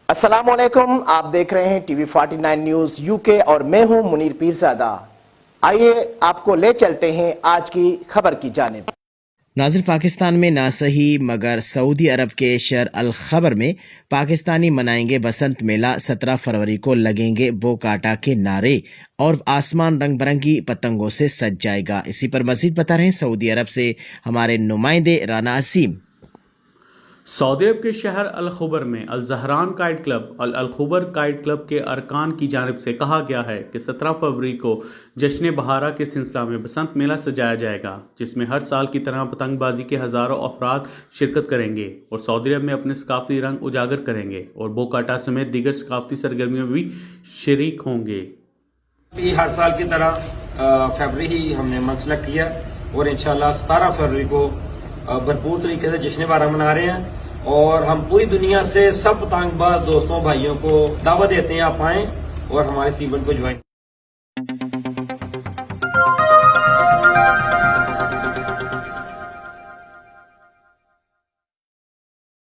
अस्सलामुअलैकुम, आप देख रहे हैं टीवी 49 न्यूज यूके और मैं हूं मुनीर पीरजादा। आइए आपको ले चलते हैं आज की खबर की जानिब। नाज़रीन, पाकिस्तान में ना सही मगर सऊदी अरब के शहर अल खबर में पाकिस्तानी मनाएंगे वसंत मेला। 17 फरवरी को लगेंगे वो काटा के नारे और आसमान रंग बिरंगी पतंगों से सज जाएगा। इसी पर मजीद बता रहे हैं सऊदी अरब से हमारे नुमाइंदे राना असीम। सऊदी अरब के शहर अल खुबर में अल जहरान काइट क्लब और अल खुबर काइट क्लब के अरकान की जानिब से कहा गया है कि 17 फरवरी को जश्न बहारा के सिलसिला में बसंत मेला सजाया जाएगा, जिसमें हर साल की तरह पतंगबाजी के हज़ारों अफराद शिरकत करेंगे और सऊदी अरब में अपने सकाफती रंग उजागर करेंगे और बोकाटा समेत दीगर सकाफती सरगर्मियों में भी शरीक होंगे। हर साल की तरह फरवरी ही हमने मनसलक किया और इंशाल्लाह 17 फरवरी को भरपूर तरीके से जश्न बहारा मना रहे हैं और हम पूरी दुनिया से सब पतंगबाज दोस्तों भाइयों को दावत देते हैं आप आएं और हमारे इस इवेंट को ज्वाइन